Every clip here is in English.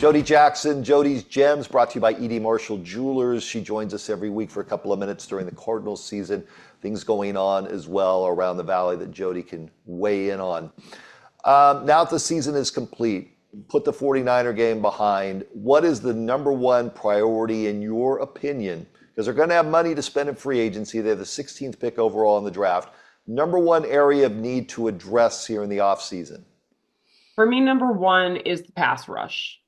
Jody Jackson, Jody's Gems, brought to you by E.D. Marshall Jewelers. She joins us every week for a couple of minutes during the Cardinals season. Things going on as well around the valley that Jody can weigh in on. Now that the season is complete, put the 49er game behind. What is the number one priority in your opinion? Because they're going to have money to spend in free agency. They have the 16th pick overall in the draft. Number one area of need to address here in the offseason. For me, number one is the pass rush.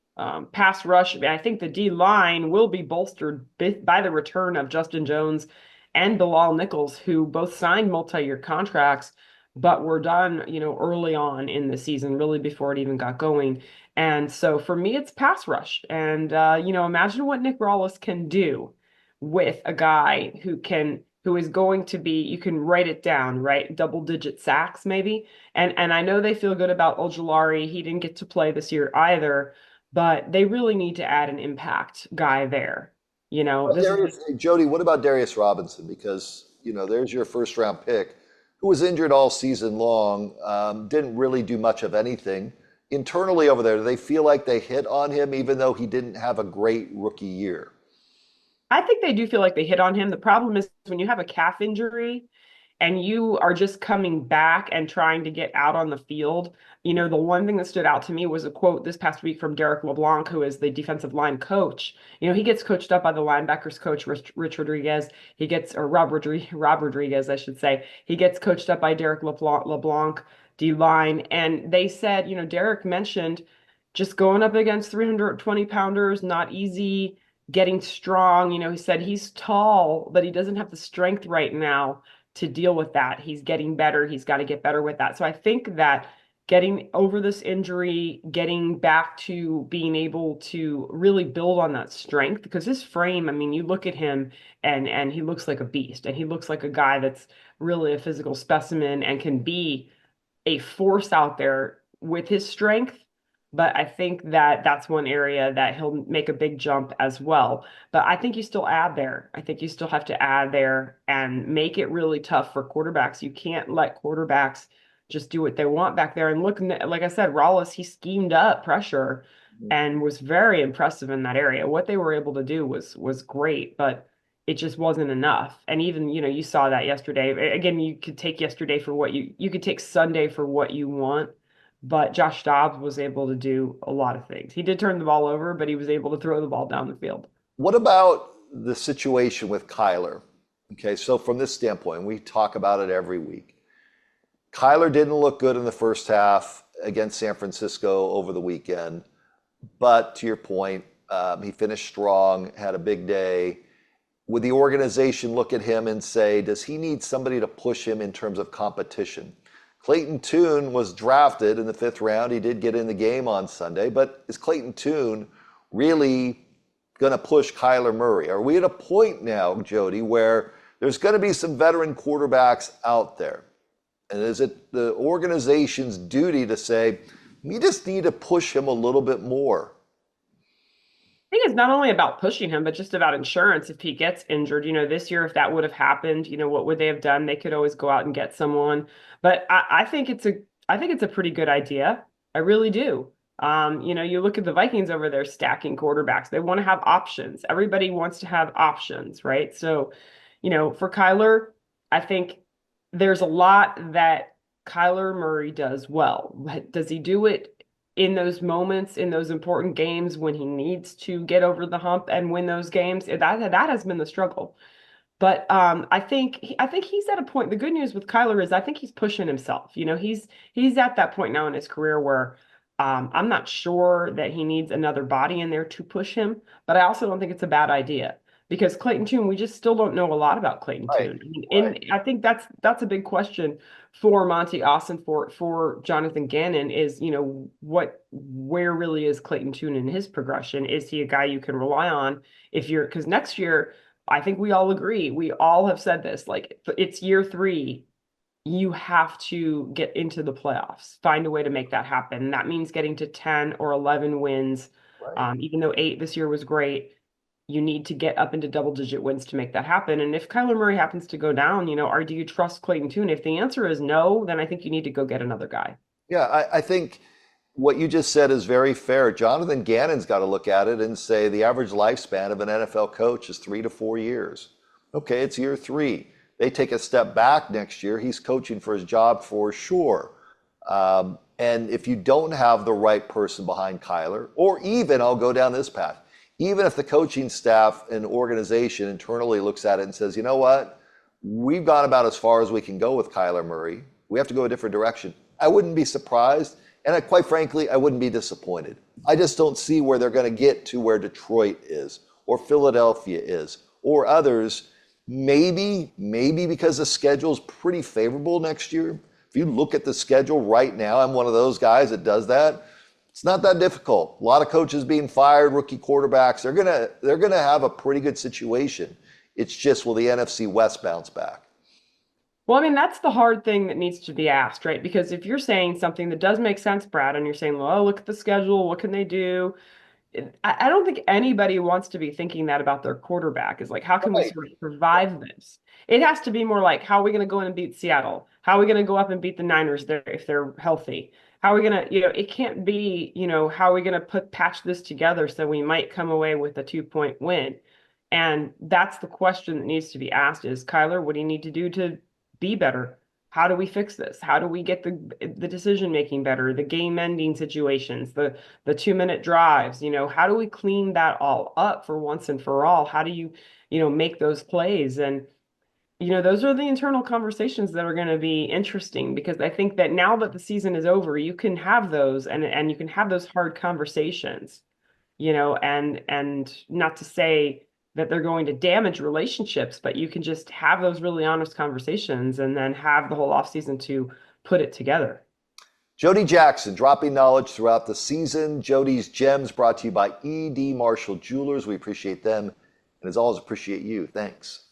Pass rush, I think the D line will be bolstered by the return of Justin Jones and Bilal Nichols, who both signed multi-year contracts, but were done, early on in the season, really before it even got going. And so for me, it's pass rush. And imagine what Nick Rallis can do with a guy who is going to be, you can write it down, right? Double digit sacks, maybe. And I know they feel good about Ojulari. He didn't get to play this year either, but they really need to add an impact guy there. This is Jody, what about Darius Robinson? Because, there's your first round pick who was injured all season long, didn't really do much of anything. Internally over there, do they feel like they hit on him even though he didn't have a great rookie year? I think they do feel like they hit on him. The problem is when you have a calf injury and you are just coming back and trying to get out on the field, the one thing that stood out to me was a quote this past week from Derek LeBlanc, who is the defensive line coach. He gets coached up by the linebackers coach, Rich Rodriguez. Rob Rodriguez, I should say. He gets coached up by Derek LeBlanc, D line. And they said, Derek mentioned just going up against 320 pounders, not easy, getting strong. He said he's tall, but he doesn't have the strength right now to deal with that. He's getting better. He's got to get better with that. So I think that getting over this injury, getting back to being able to really build on that strength, because his frame, I mean, you look at him and he looks like a beast, and he looks like a guy that's really a physical specimen and can be a force out there with his strength. But I think that that's one area that he'll make a big jump as well. But I think you still add there. I think you still have to add there and make it really tough for quarterbacks. You can't let quarterbacks just do what they want back there. And look, like I said, Rollis, he schemed up pressure and was very impressive in that area. What they were able to do was great, but it just wasn't enough. And even, you saw that yesterday. Again, you could take yesterday for what you could take Sunday for what you want. But Josh Dobbs was able to do a lot of things. He did turn the ball over, but he was able to throw the ball down the field. What about the situation with Kyler? Okay, so from this standpoint, we talk about it every week. Kyler didn't look good in the first half against San Francisco over the weekend. But to your point, he finished strong, had a big day. Would the organization look at him and say, does he need somebody to push him in terms of competition? Clayton Tune was drafted in the 5th round. He did get in the game on Sunday, but is Clayton Tune really going to push Kyler Murray? Are we at a point now, Jody, where there's going to be some veteran quarterbacks out there? And is it the organization's duty to say, we just need to push him a little bit more? I think it's not only about pushing him, but just about insurance if he gets injured. This year, if that would have happened, what would they have done? They could always go out and get someone. But I think it's a pretty good idea. I really do. You look at the Vikings over there stacking quarterbacks. They want to have options. Everybody wants to have options, right? So, for Kyler, I think there's a lot that Kyler Murray does well. Does he do it in those moments, in those important games when he needs to get over the hump and win those games? That has been the struggle. But I think he's at a point. The good news with Kyler is I think he's pushing himself. He's at that point now in his career where I'm not sure that he needs another body in there to push him, but I also don't think it's a bad idea because Clayton Tune, we just still don't know a lot about Clayton Right, Tune. right. And I think that's a big question for Monty Austin, for Jonathan Gannon is, where really is Clayton Tune in his progression? Is he a guy you can rely on because next year, I think we all agree, we all have said this, like it's year 3, you have to get into the playoffs, find a way to make that happen. That means getting to 10 or 11 wins. Right. Even though 8 this year was great, you need to get up into double-digit wins to make that happen. And if Kyler Murray happens to go down, or do you trust Clayton Tune? If the answer is no, then I think you need to go get another guy. Yeah, I think what you just said is very fair. Jonathan Gannon's got to look at it and say the average lifespan of an NFL coach is 3 to 4 years. Okay, it's year 3. They take a step back next year. He's coaching for his job for sure. And if you don't have the right person behind Kyler, or even I'll go down this path, even if the coaching staff and organization internally looks at it and says, you know what, we've gone about as far as we can go with Kyler Murray. We have to go a different direction. I wouldn't be surprised. And quite frankly, I wouldn't be disappointed. I just don't see where they're going to get to where Detroit is, or Philadelphia is, or others. Maybe because the schedule's pretty favorable next year. If you look at the schedule right now, I'm one of those guys that does that. It's not that difficult. A lot of coaches being fired, rookie quarterbacks. They're gonna have a pretty good situation. It's just, will the NFC West bounce back? Well, I mean, that's the hard thing that needs to be asked, right? Because if you're saying something that does make sense, Brad, and you're saying, well, look at the schedule, what can they do? I don't think anybody wants to be thinking that about their quarterback is like, how can we Right. sort of survive this? It has to be more like, how are we going to go in and beat Seattle? How are we going to go up and beat the Niners there if they're healthy? How are we going to, it can't be, how are we going to patch this together so we might come away with a 2-point win? And that's the question that needs to be asked is, Kyler, what do you need to do to be better? How do we fix this? How do we get the decision making better, the game ending situations, the 2-minute drives? How do we clean that all up for once and for all? How do you, make those plays? And those are the internal conversations that are going to be interesting because I think that now that the season is over, you can have those and you can have those hard conversations, and not to say that they're going to damage relationships, but you can just have those really honest conversations and then have the whole offseason to put it together. Jody Jackson, dropping knowledge throughout the season. Jody's Gems brought to you by E.D. Marshall Jewelers. We appreciate them, and as always, appreciate you. Thanks.